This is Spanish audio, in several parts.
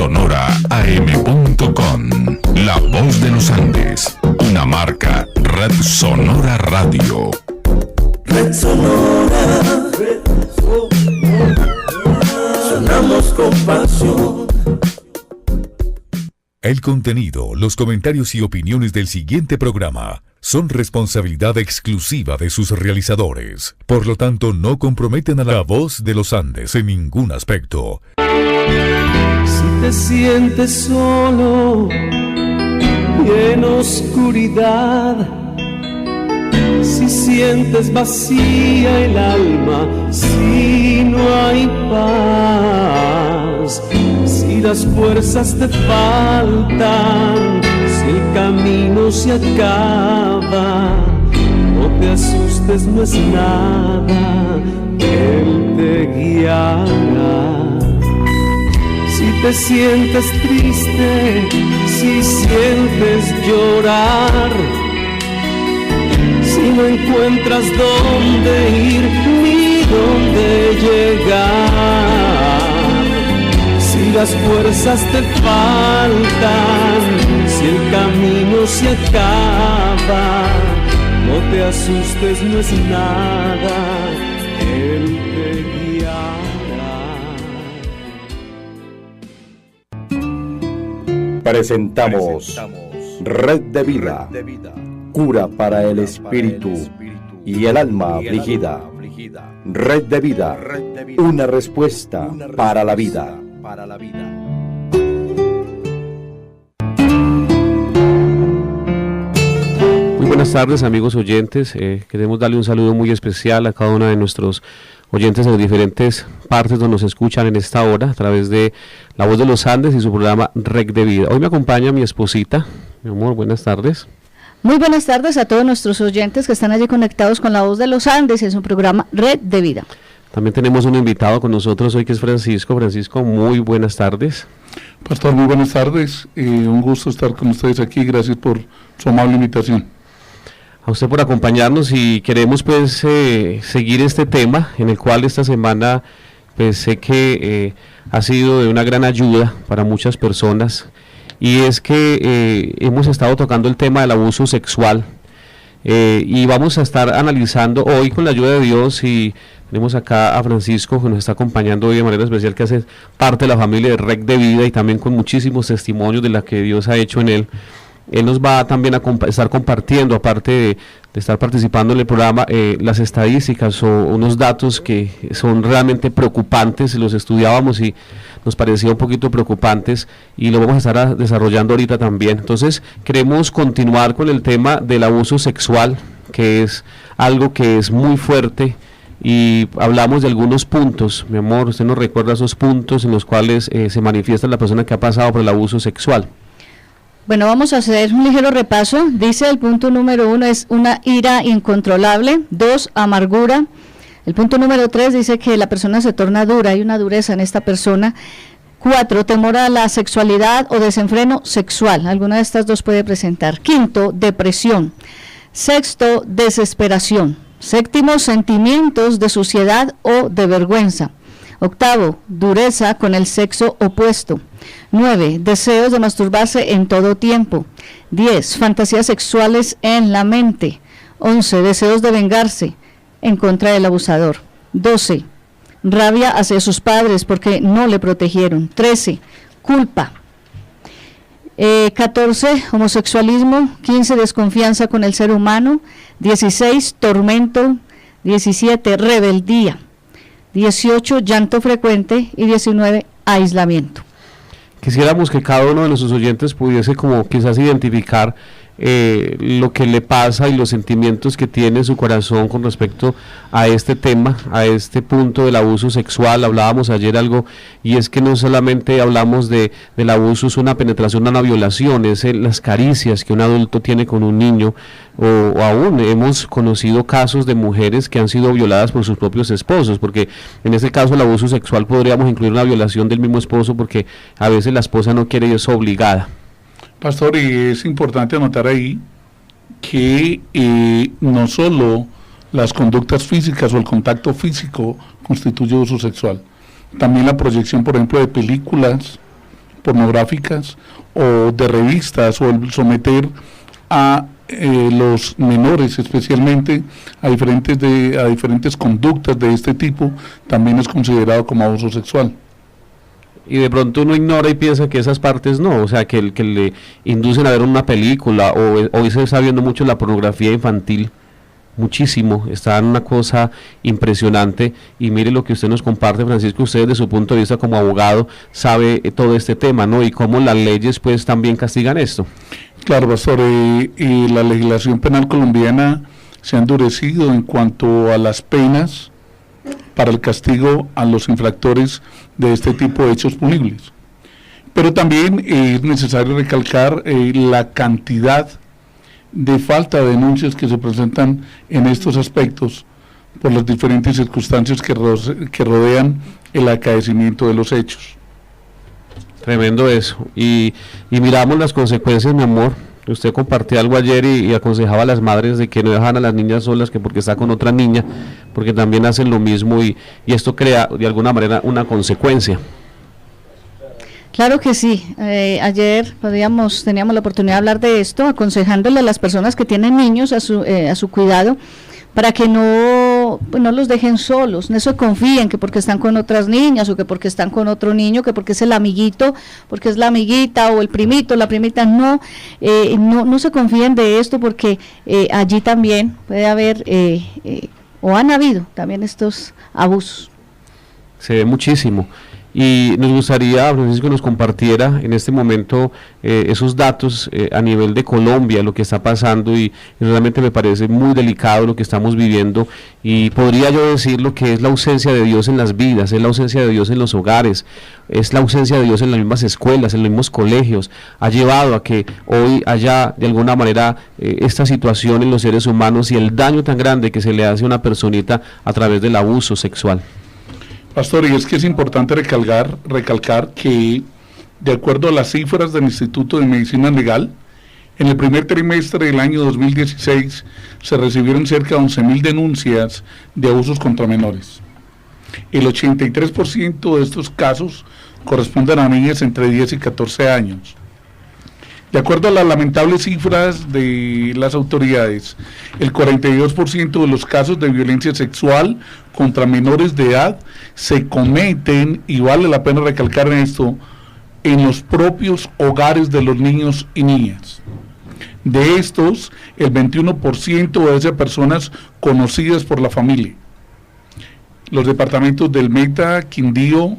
RedSonoraAM.com. La voz de los Andes. Una marca Red Sonora Radio. Red Sonora. Sonamos con pasión. El contenido, los comentarios y opiniones del siguiente programa son responsabilidad exclusiva de sus realizadores. Por lo tanto, no comprometen a la voz de los Andes en ningún aspecto. Si te sientes solo y en oscuridad, si sientes vacía el alma, si no hay paz, si las fuerzas te faltan, si el camino se acaba, no te asustes, no es nada, Él te guiará. Si te sientes triste, si sientes llorar, si no encuentras dónde ir ni dónde llegar, si las fuerzas te faltan, si el camino se acaba, no te asustes, no es nada, Él te guiará. Presentamos Red de Vida, cura para el espíritu y el alma afligida. Red de Vida, una respuesta para la vida. Muy buenas tardes, amigos oyentes. Queremos darle un saludo muy especial a cada uno de nuestros oyentes de las diferentes partes donde nos escuchan en esta hora a través de La Voz de los Andes y su programa Red de Vida. Hoy me acompaña mi esposita. Mi amor, buenas tardes. Muy buenas tardes a todos nuestros oyentes que están allí conectados con La Voz de los Andes en su programa Red de Vida. También tenemos un invitado con nosotros hoy que es Francisco. Francisco, muy buenas tardes. Pastor, muy buenas tardes. Un gusto estar con ustedes aquí. Gracias por su amable invitación. A usted por acompañarnos y queremos pues seguir este tema en el cual esta semana pues sé que ha sido de una gran ayuda para muchas personas, y es que hemos estado tocando el tema del abuso sexual y vamos a estar analizando hoy con la ayuda de Dios, y tenemos acá a Francisco que nos está acompañando hoy de manera especial, que hace parte de la familia de Red de Vida y también con muchísimos testimonios de la que Dios ha hecho en él. Él nos va también a estar compartiendo, aparte de estar participando en el programa, las estadísticas o unos datos que son realmente preocupantes. Los estudiábamos y nos parecía un poquito preocupantes, y lo vamos a estar desarrollando ahorita también. Entonces queremos continuar con el tema del abuso sexual, que es algo que es muy fuerte, y hablamos de algunos puntos. Mi amor, usted nos recuerda esos puntos en los cuales se manifiesta la persona que ha pasado por el abuso sexual. Bueno, vamos a hacer un ligero repaso. Dice el punto número 1 es una ira incontrolable. 2, amargura. El punto número 3 dice que la persona se torna dura, hay una dureza en esta persona. 4, temor a la sexualidad o desenfreno sexual. Alguna de estas dos puede presentar. 5, depresión. 6, desesperación. 7, sentimientos de suciedad o de vergüenza. 8, dureza con el sexo opuesto. 9, deseos de masturbarse en todo tiempo. 10, fantasías sexuales en la mente. 11, deseos de vengarse en contra del abusador. 12, rabia hacia sus padres porque no le protegieron. 13, culpa. 14, homosexualismo. 15, desconfianza con el ser humano. 16, tormento. 17, rebeldía. 18, llanto frecuente. Y 19, aislamiento. Quisiéramos que cada uno de nuestros oyentes pudiese como quizás identificar lo que le pasa y los sentimientos que tiene en su corazón con respecto a este tema, a este punto del abuso sexual. Hablábamos ayer algo, y es que no solamente hablamos del abuso, es una penetración, una violación, es las caricias que un adulto tiene con un niño, o aún hemos conocido casos de mujeres que han sido violadas por sus propios esposos, porque en este caso el abuso sexual podríamos incluir una violación del mismo esposo, porque a veces la esposa no quiere y es obligada. Pastor, y es importante anotar ahí que no solo las conductas físicas o el contacto físico constituye uso sexual, también la proyección, por ejemplo, de películas pornográficas o de revistas, o el someter a los menores especialmente a diferentes conductas de este tipo, también es considerado como abuso sexual. Y de pronto uno ignora y piensa que esas partes no, o sea, que le inducen a ver una película, o hoy se está viendo mucho la pornografía infantil, muchísimo, está en una cosa impresionante. Y mire lo que usted nos comparte, Francisco, usted desde su punto de vista como abogado sabe todo este tema, ¿no? Y cómo las leyes pues también castigan esto. Claro, pastor, y la legislación penal colombiana se ha endurecido en cuanto a las penas para el castigo a los infractores de este tipo de hechos punibles. Pero también es necesario recalcar la cantidad de falta de denuncias que se presentan en estos aspectos por las diferentes circunstancias que rodean el acaecimiento de los hechos. Tremendo eso. Y miramos las consecuencias, mi amor. Usted compartía algo ayer y aconsejaba a las madres de que no dejan a las niñas solas, que porque está con otra niña, porque también hacen lo mismo, y esto crea de alguna manera una consecuencia. Claro que sí. Ayer teníamos la oportunidad de hablar de esto, aconsejándole a las personas que tienen niños a su cuidado, para que no los dejen solos, no se confíen que porque están con otras niñas, o que porque están con otro niño, que porque es el amiguito, porque es la amiguita, o el primito, la primita, no se confíen de esto, porque allí también puede haber, o han habido también estos abusos. Se ve muchísimo. Y nos gustaría, Francisco, nos compartiera en este momento esos datos a nivel de Colombia, lo que está pasando, y realmente me parece muy delicado lo que estamos viviendo, y podría yo decir lo que es la ausencia de Dios en las vidas, es la ausencia de Dios en los hogares, es la ausencia de Dios en las mismas escuelas, en los mismos colegios, ha llevado a que hoy haya de alguna manera esta situación en los seres humanos, y el daño tan grande que se le hace a una personita a través del abuso sexual. Pastor, y es que es importante recalcar que, de acuerdo a las cifras del Instituto de Medicina Legal, en el primer trimestre del año 2016 se recibieron cerca de 11.000 denuncias de abusos contra menores. El 83% de estos casos corresponden a niñas entre 10 y 14 años. De acuerdo a las lamentables cifras de las autoridades, el 42% de los casos de violencia sexual contra menores de edad se cometen, y vale la pena recalcar en esto, en los propios hogares de los niños y niñas. De estos, el 21% debe ser personas conocidas por la familia. Los departamentos del Meta, Quindío,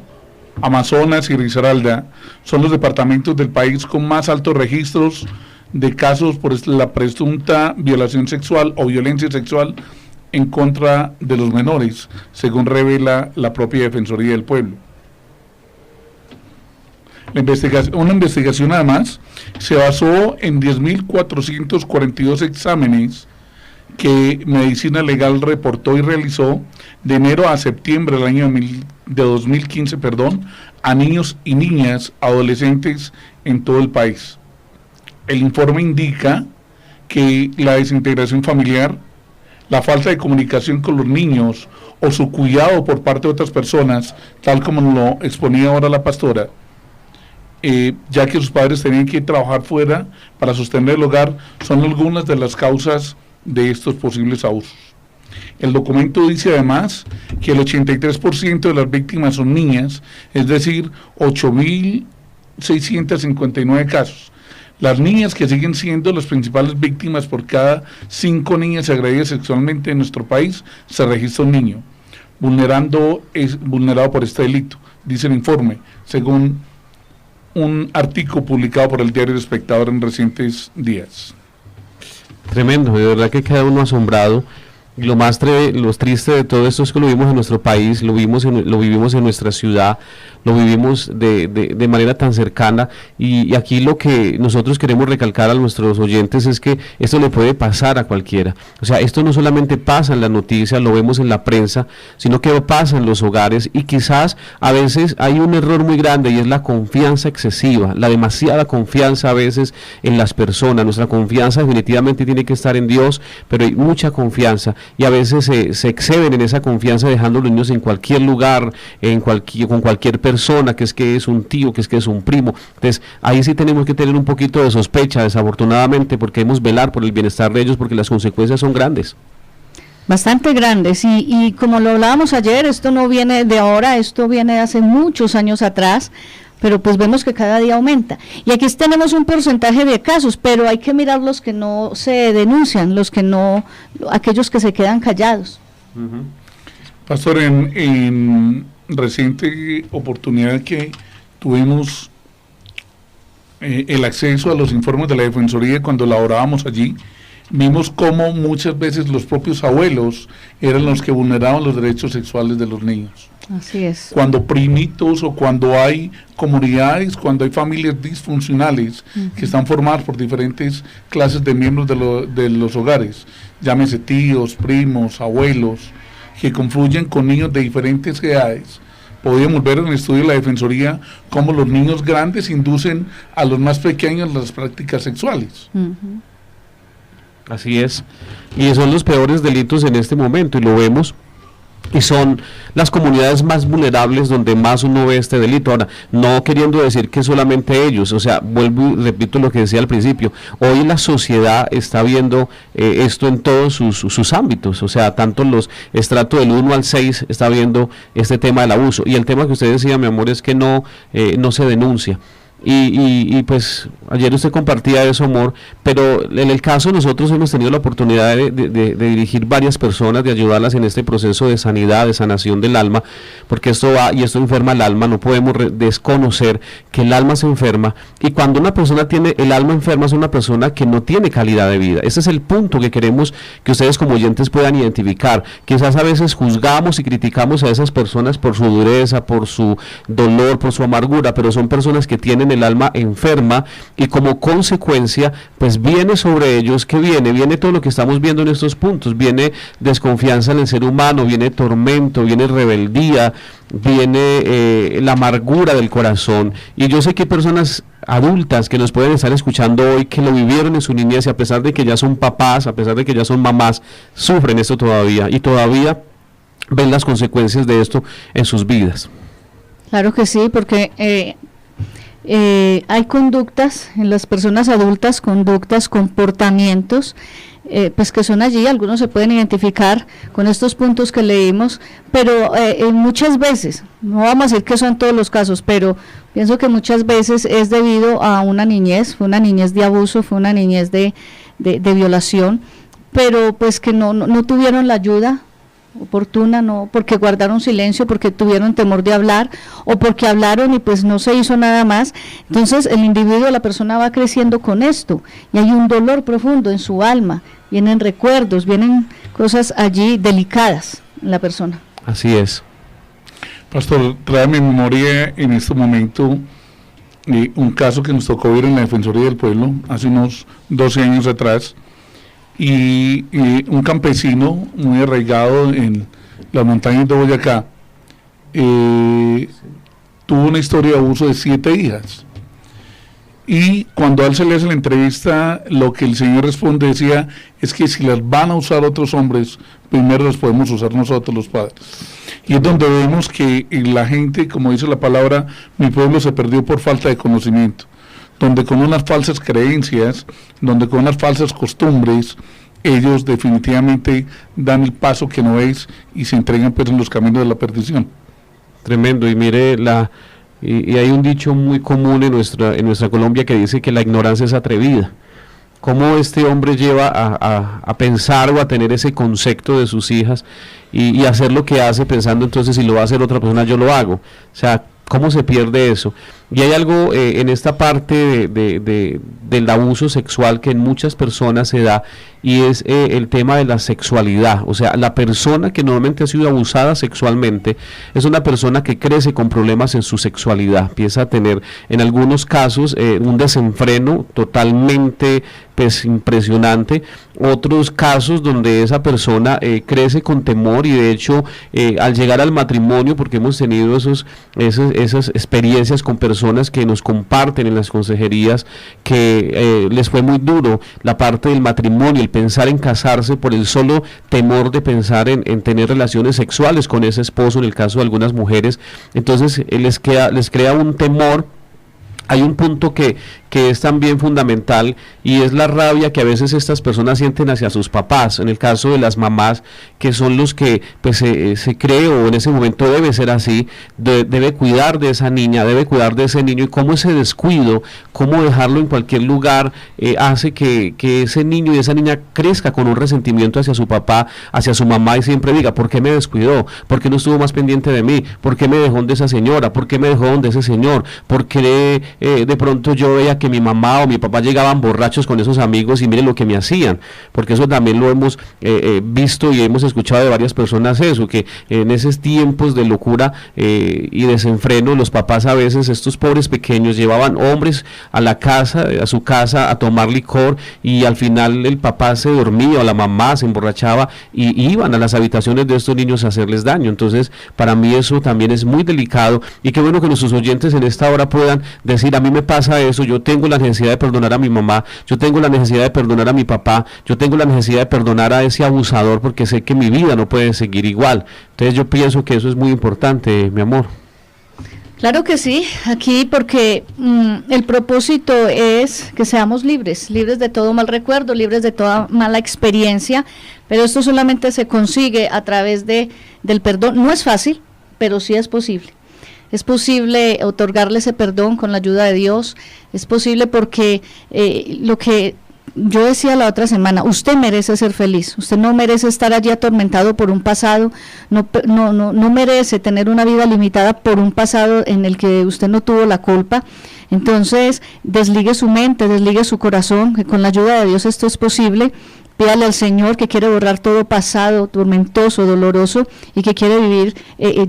Amazonas y Risaralda son los departamentos del país con más altos registros de casos por la presunta violación sexual o violencia sexual en contra de los menores, según revela la propia Defensoría del Pueblo. Una investigación además se basó en 10.442 exámenes que Medicina Legal reportó y realizó de enero a septiembre del año de 2015, a niños y niñas adolescentes en todo el país. El informe indica que la desintegración familiar, la falta de comunicación con los niños o su cuidado por parte de otras personas, tal como lo exponía ahora la pastora, ya que sus padres tenían que trabajar fuera para sostener el hogar, son algunas de las causas de estos posibles abusos. El documento dice además que el 83% de las víctimas son niñas, es decir, 8.659 casos. Las niñas, que siguen siendo las principales víctimas, por cada 5 niñas agredidas sexualmente en nuestro país, se registra un niño vulnerado por este delito, dice el informe, según un artículo publicado por el diario El Espectador en recientes días. Tremendo, de verdad que queda uno asombrado. Y lo triste de todo esto es que lo vimos en nuestro país, lo vivimos en nuestra ciudad, lo vivimos de manera tan cercana, y aquí lo que nosotros queremos recalcar a nuestros oyentes es que esto le puede pasar a cualquiera. O sea, esto no solamente pasa en las noticias, lo vemos en la prensa, sino que pasa en los hogares, y quizás a veces hay un error muy grande, y es la confianza excesiva, la demasiada confianza a veces en las personas. Nuestra confianza definitivamente tiene que estar en Dios, pero hay mucha confianza, y a veces se exceden en esa confianza dejando a los niños en cualquier lugar, con cualquier persona, que es un tío, que es un primo. Entonces ahí sí tenemos que tener un poquito de sospecha, desafortunadamente, porque debemos velar por el bienestar de ellos, porque las consecuencias son grandes. Bastante grandes, y como lo hablábamos ayer, esto no viene de ahora, esto viene de hace muchos años atrás, pero pues vemos que cada día aumenta. Y aquí tenemos un porcentaje de casos, pero hay que mirar los que no se denuncian, aquellos que se quedan callados. Pastor, en reciente oportunidad que tuvimos el acceso a los informes de la Defensoría cuando laborábamos allí, vimos cómo muchas veces los propios abuelos eran los que vulneraban los derechos sexuales de los niños. Así es. Cuando primitos o cuando hay comunidades, cuando hay familias disfuncionales que están formadas por diferentes clases de miembros de los hogares, llámese tíos, primos, abuelos, que confluyen con niños de diferentes edades. Podíamos ver en el estudio de la Defensoría cómo los niños grandes inducen a los más pequeños las prácticas sexuales. Así es, y son los peores delitos en este momento, y lo vemos, y son las comunidades más vulnerables donde más uno ve este delito. Ahora, no queriendo decir que solamente ellos, o sea, vuelvo y repito lo que decía al principio, hoy la sociedad está viendo esto en todos sus ámbitos, o sea, tanto los estratos del 1 al 6 está viendo este tema del abuso, y el tema que usted decía, mi amor, es que no se denuncia. Y pues ayer usted compartía eso, amor, pero en el caso nosotros hemos tenido la oportunidad de dirigir varias personas, de ayudarlas en este proceso de sanidad, de sanación del alma, porque esto enferma el alma. No podemos desconocer que el alma se enferma, y cuando una persona tiene el alma enferma es una persona que no tiene calidad de vida. Ese es el punto que queremos que ustedes como oyentes puedan identificar. Quizás a veces juzgamos y criticamos a esas personas por su dureza, por su dolor, por su amargura, pero son personas que tienen el alma enferma, y como consecuencia pues viene sobre ellos, ¿qué viene? Viene todo lo que estamos viendo en estos puntos, viene desconfianza en el ser humano, viene tormento, viene rebeldía, viene la amargura del corazón. Y yo sé que hay personas adultas que nos pueden estar escuchando hoy que lo vivieron en su niñez, y a pesar de que ya son papás, a pesar de que ya son mamás, sufren esto todavía, y todavía ven las consecuencias de esto en sus vidas. Claro que sí, porque hay conductas en las personas adultas, comportamientos, pues que son allí. Algunos se pueden identificar con estos puntos que leímos, pero muchas veces, no vamos a decir que son todos los casos, pero pienso que muchas veces es debido a una niñez, fue una niñez de abuso, fue una niñez de violación, pero pues que no tuvieron la ayuda oportuna, no, porque guardaron silencio, porque tuvieron temor de hablar, o porque hablaron y pues no se hizo nada más. Entonces el individuo, la persona va creciendo con esto, y hay un dolor profundo en su alma, vienen recuerdos, vienen cosas allí delicadas en la persona. Así es. Pastor, trae a mi memoria en este momento un caso que nos tocó ver en la Defensoría del Pueblo hace unos 12 años atrás, y un campesino muy arraigado en las montañas de Boyacá tuvo una historia de abuso de 7 hijas, y cuando a él se le hace la entrevista, lo que el señor responde decía es que si las van a usar otros hombres, primero las podemos usar nosotros los padres. Y es donde vemos que la gente, como dice la palabra, mi pueblo se perdió por falta de conocimiento, donde con unas falsas creencias, donde con unas falsas costumbres, ellos definitivamente dan el paso que no es, y se entregan pues en los caminos de la perdición. Tremendo. Y mire, y hay un dicho muy común en nuestra Colombia que dice que la ignorancia es atrevida. Cómo este hombre lleva a pensar o a tener ese concepto de sus hijas, y hacer lo que hace pensando entonces si lo va a hacer otra persona yo lo hago. O sea, ¿cómo se pierde eso? Y hay algo en esta parte del abuso sexual que en muchas personas se da, y es el tema de la sexualidad. O sea, la persona que normalmente ha sido abusada sexualmente es una persona que crece con problemas en su sexualidad, empieza a tener en algunos casos un desenfreno totalmente pues impresionante, otros casos donde esa persona crece con temor, y de hecho al llegar al matrimonio, porque hemos tenido esas experiencias con personas que nos comparten en las consejerías que les fue muy duro la parte del matrimonio, el pensar en casarse por el solo temor de pensar en tener relaciones sexuales con ese esposo, en el caso de algunas mujeres. Entonces les crea un temor. Hay un punto que es también fundamental, y es la rabia que a veces estas personas sienten hacia sus papás, en el caso de las mamás, que son los que pues se cree, o en ese momento debe ser así, debe cuidar de esa niña, debe cuidar de ese niño, y cómo ese descuido, cómo dejarlo en cualquier lugar, hace que ese niño y esa niña crezca con un resentimiento hacia su papá, hacia su mamá, y siempre diga: ¿por qué me descuidó? ¿Por qué no estuvo más pendiente de mí? ¿Por qué me dejó donde esa señora? ¿Por qué me dejó donde ese señor? ¿Por qué de pronto yo veía que mi mamá o mi papá llegaban borrachos con esos amigos y miren lo que me hacían? Porque eso también lo hemos visto y hemos escuchado de varias personas, eso, que en esos tiempos de locura y desenfreno, los papás a veces, estos pobres pequeños, llevaban hombres a su casa a tomar licor, y al final el papá se dormía o la mamá se emborrachaba y iban a las habitaciones de estos niños a hacerles daño. Entonces, para mí eso también es muy delicado, y qué bueno que nuestros oyentes en esta hora puedan decir: a mí me pasa eso, yo tengo la necesidad de perdonar a mi mamá, yo tengo la necesidad de perdonar a mi papá, yo tengo la necesidad de perdonar a ese abusador, porque sé que mi vida no puede seguir igual. Entonces yo pienso que eso es muy importante, mi amor. Claro que sí, aquí porque el propósito es que seamos libres de todo mal recuerdo, libres de toda mala experiencia, pero esto solamente se consigue a través del perdón. No es fácil, pero sí es posible. Es posible otorgarle ese perdón con la ayuda de Dios, es posible porque lo que yo decía la otra semana, usted merece ser feliz, usted no merece estar allí atormentado por un pasado, no merece tener una vida limitada por un pasado en el que usted no tuvo la culpa. Entonces, desligue su mente, desligue su corazón, que con la ayuda de Dios esto es posible. Pídale al Señor, que quiere borrar todo pasado tormentoso, doloroso, y que quiere vivir,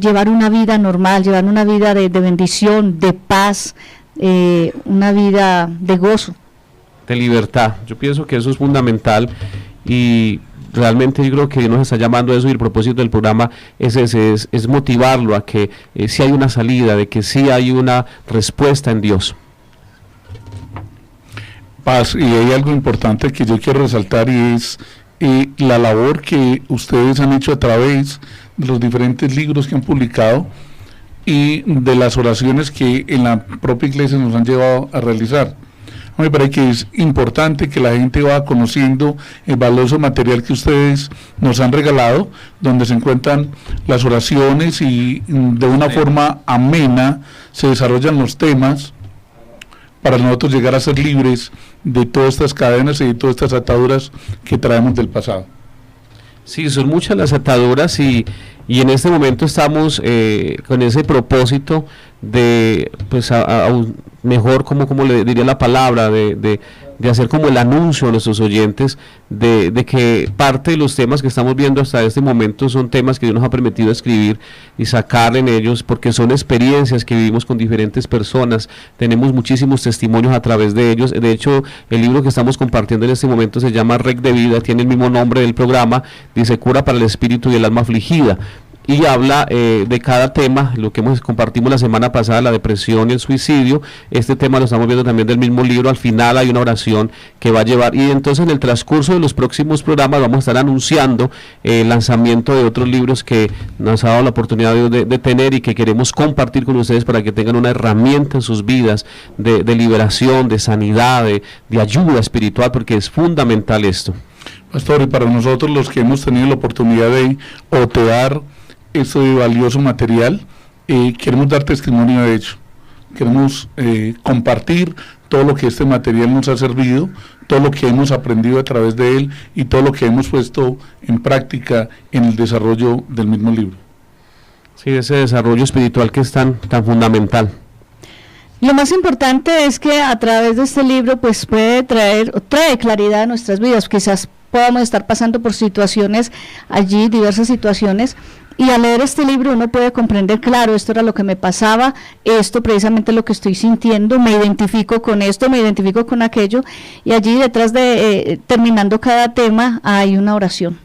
llevar una vida normal, llevar una vida de bendición, de paz, una vida de gozo. De libertad. Yo pienso que eso es fundamental, y realmente yo creo que Dios nos está llamando a eso, y el propósito del programa es ese, es motivarlo a que sí hay una salida, de que sí hay una respuesta en Dios. Paz, y hay algo importante que yo quiero resaltar, y es la labor que ustedes han hecho a través de los diferentes libros que han publicado y de las oraciones que en la propia iglesia nos han llevado a realizar. A mí me parece que es importante que la gente va conociendo el valioso material que ustedes nos han regalado, donde se encuentran las oraciones, y de una forma amena se desarrollan los temas para nosotros llegar a ser libres de todas estas cadenas y de todas estas ataduras que traemos del pasado. Sí, son muchas las ataduras, y en este momento estamos con ese propósito de, pues, mejor, como le diría la palabra, de hacer como el anuncio a nuestros oyentes de que parte de los temas que estamos viendo hasta este momento son temas que Dios nos ha permitido escribir y sacar en ellos, porque son experiencias que vivimos con diferentes personas. Tenemos muchísimos testimonios a través de ellos. De hecho, el libro que estamos compartiendo en este momento se llama Rec de Vida, tiene el mismo nombre del programa, dice Cura para el Espíritu y el Alma Afligida, y habla de cada tema, lo que compartimos la semana pasada, la depresión y el suicidio. Este tema lo estamos viendo también del mismo libro. Al final hay una oración que va a llevar, y entonces en el transcurso de los próximos programas vamos a estar anunciando el lanzamiento de otros libros que nos ha dado la oportunidad de tener, y que queremos compartir con ustedes para que tengan una herramienta en sus vidas de liberación, de sanidad, de ayuda espiritual, porque es fundamental esto. Pastor, y para nosotros los que hemos tenido la oportunidad de otear este valioso material, queremos dar testimonio de ello, queremos compartir todo lo que este material nos ha servido, todo lo que hemos aprendido a través de él, y todo lo que hemos puesto en práctica en el desarrollo del mismo libro. Sí, ese desarrollo espiritual que es tan fundamental. Lo más importante es que a través de este libro pues trae claridad a nuestras vidas. Quizás podamos estar pasando por situaciones allí, diversas situaciones, y al leer este libro uno puede comprender, claro, esto era lo que me pasaba, esto precisamente es lo que estoy sintiendo, me identifico con esto, me identifico con aquello, y allí detrás de terminando cada tema hay una oración.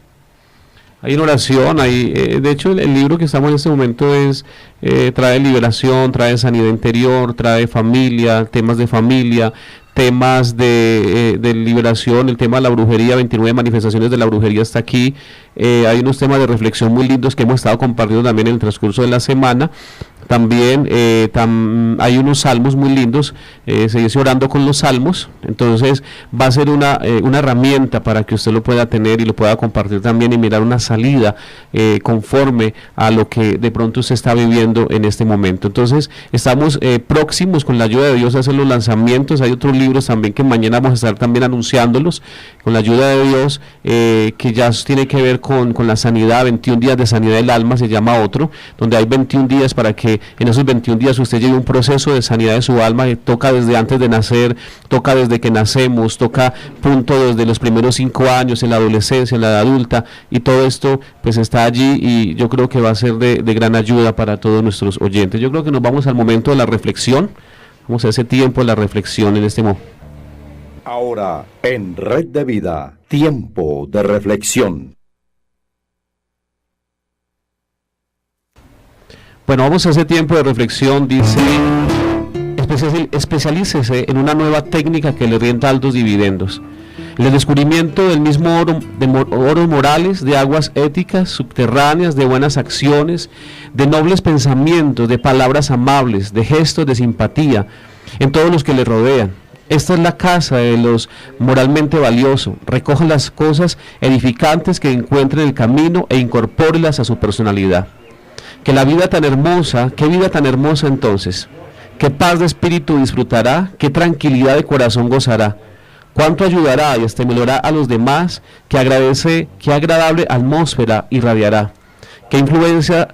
Hay una oración, de hecho el libro que estamos en este momento trae liberación, trae sanidad interior, trae familia, temas de familia, temas de liberación, el tema de la brujería, 29 manifestaciones de la brujería está aquí. Hay unos temas de reflexión muy lindos que hemos estado compartiendo también en el transcurso de la semana. También hay unos salmos muy lindos, se dice orando con los salmos, entonces va a ser una herramienta para que usted lo pueda tener y lo pueda compartir también y mirar una salida conforme a lo que de pronto usted está viviendo en este momento. Entonces estamos próximos con la ayuda de Dios a hacer los lanzamientos. Hay otros libros también que mañana vamos a estar también anunciándolos con la ayuda de Dios, que ya tiene que ver con la sanidad, 21 días de sanidad del alma se llama otro, donde hay 21 días para que en esos 21 días usted lleve un proceso de sanidad de su alma, que toca desde antes de nacer, toca desde que nacemos, toca punto desde los primeros 5 años, en la adolescencia, en la edad adulta, y todo esto pues está allí y yo creo que va a ser de gran ayuda para todos nuestros oyentes. Yo creo que nos vamos al momento de la reflexión, vamos a ese tiempo de la reflexión en este momento. Ahora, en Red de Vida, tiempo de reflexión. Bueno, vamos a ese tiempo de reflexión. Dice, especialícese en una nueva técnica que le renta altos dividendos. El descubrimiento del mismo oro, oros morales, de aguas éticas, subterráneas, de buenas acciones, de nobles pensamientos, de palabras amables, de gestos de simpatía en todos los que le rodean. Esta es la casa de los moralmente valiosos. Recoja las cosas edificantes que encuentre en el camino e incorpórelas a su personalidad. Que la vida tan hermosa, qué vida tan hermosa entonces, qué paz de espíritu disfrutará, qué tranquilidad de corazón gozará, cuánto ayudará y estimulará a los demás, qué agradable atmósfera irradiará, qué influencia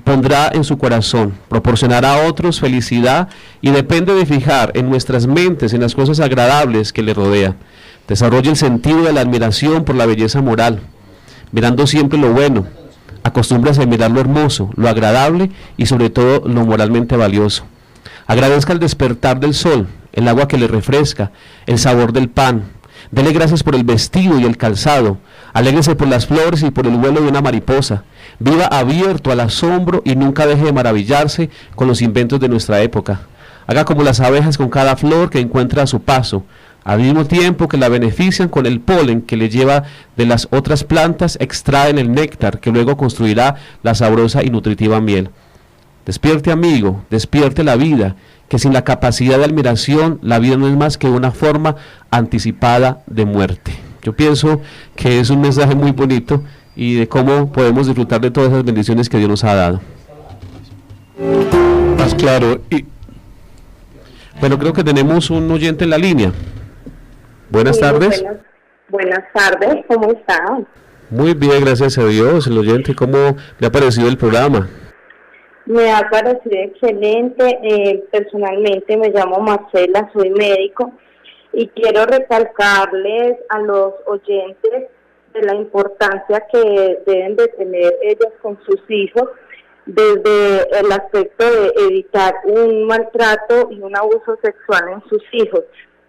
pondrá en su corazón, proporcionará a otros felicidad y depende de fijar en nuestras mentes en las cosas agradables que le rodean. Desarrolle el sentido de la admiración por la belleza moral, mirando siempre lo bueno. Acostúmbrase a mirar lo hermoso, lo agradable y sobre todo lo moralmente valioso. Agradezca el despertar del sol, el agua que le refresca, el sabor del pan. Dele gracias por el vestido y el calzado. Alégrese por las flores y por el vuelo de una mariposa. Viva abierto al asombro y nunca deje de maravillarse con los inventos de nuestra época. Haga como las abejas con cada flor que encuentra a su paso, al mismo tiempo que la benefician con el polen que le lleva de las otras plantas, extraen el néctar que luego construirá la sabrosa y nutritiva miel. Despierte, amigo, despierte la vida, que sin la capacidad de admiración la vida no es más que una forma anticipada de muerte. Yo pienso que es un mensaje muy bonito y de cómo podemos disfrutar de todas esas bendiciones que Dios nos ha dado. Más claro. Bueno, creo que tenemos un oyente en la línea. Buenas tardes. Buenas tardes, ¿cómo está? Muy bien, gracias a Dios. El oyente, ¿cómo le ha parecido el programa? Me ha parecido excelente. Personalmente me llamo Marcela, soy médico y quiero recalcarles a los oyentes de la importancia que deben de tener ellos con sus hijos desde el aspecto de evitar un maltrato y un abuso sexual en sus hijos.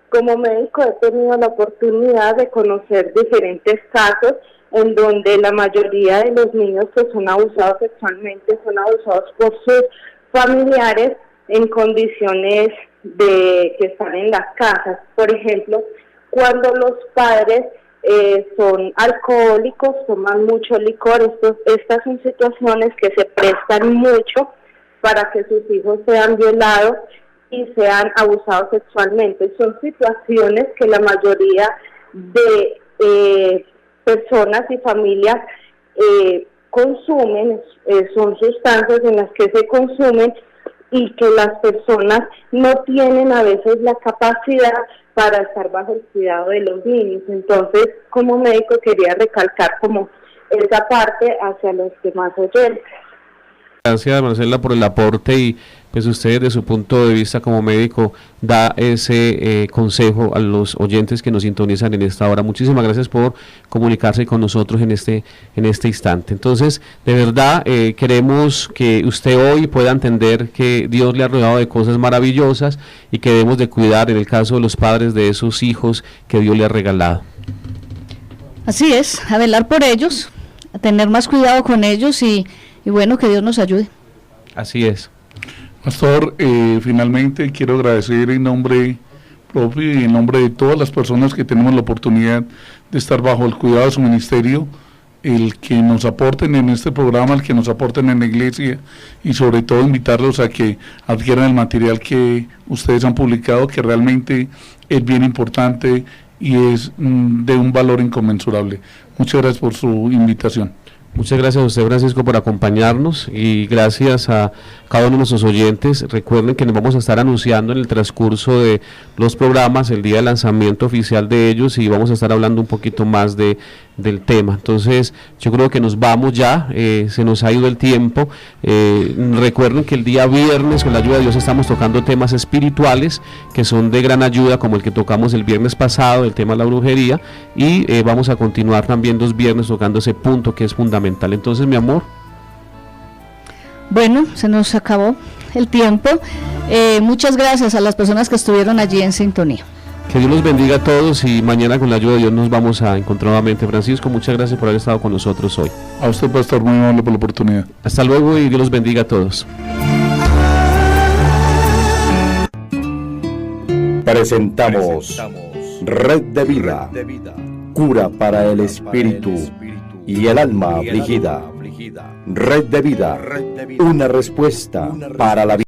Como médico he tenido la oportunidad de conocer diferentes casos en donde la mayoría de los niños que son abusados sexualmente son abusados por sus familiares en condiciones de que están en las casas. Por ejemplo, cuando los padres son alcohólicos, toman mucho licor, estas son situaciones que se prestan mucho para que sus hijos sean violados y sean abusados sexualmente. Son situaciones que la mayoría de personas y familias consumen, son sustancias en las que se consumen y que las personas no tienen a veces la capacidad para estar bajo el cuidado de los niños. Entonces, como médico quería recalcar como esa parte hacia los demás oyentes. Gracias, Marcela, por el aporte y pues usted desde su punto de vista como médico da ese consejo a los oyentes que nos sintonizan en esta hora. Muchísimas gracias por comunicarse con nosotros en este instante. Entonces, de verdad, queremos que usted hoy pueda entender que Dios le ha rodeado de cosas maravillosas y que debemos de cuidar, en el caso de los padres, de esos hijos que Dios le ha regalado. Así es, a velar por ellos, tener más cuidado con ellos y bueno, que Dios nos ayude. Así es. Pastor, finalmente quiero agradecer en nombre propio y en nombre de todas las personas que tenemos la oportunidad de estar bajo el cuidado de su ministerio, el que nos aporten en este programa, el que nos aporten en la iglesia y sobre todo invitarlos a que adquieran el material que ustedes han publicado, que realmente es bien importante y es de un valor inconmensurable. Muchas gracias por su invitación. Muchas gracias a usted, Francisco, por acompañarnos y gracias a cada uno de nuestros oyentes. Recuerden que nos vamos a estar anunciando en el transcurso de los programas el día de lanzamiento oficial de ellos y vamos a estar hablando un poquito más del tema. Entonces, yo creo que nos vamos ya, se nos ha ido el tiempo. Recuerden que el día viernes, con la ayuda de Dios, estamos tocando temas espirituales que son de gran ayuda, como el que tocamos el viernes pasado, el tema de la brujería, y vamos a continuar también 2 viernes tocando ese punto que es fundamental. Entonces, mi amor. Bueno, se nos acabó el tiempo. Muchas gracias a las personas que estuvieron allí en sintonía. Que Dios los bendiga a todos y mañana con la ayuda de Dios nos vamos a encontrar nuevamente. Francisco, muchas gracias por haber estado con nosotros hoy. A usted, pastor, muy amable por la oportunidad. Hasta luego y Dios los bendiga a todos. Presentamos Red de Vida, cura para el espíritu y el alma afligida. Red de Vida, una respuesta para la vida.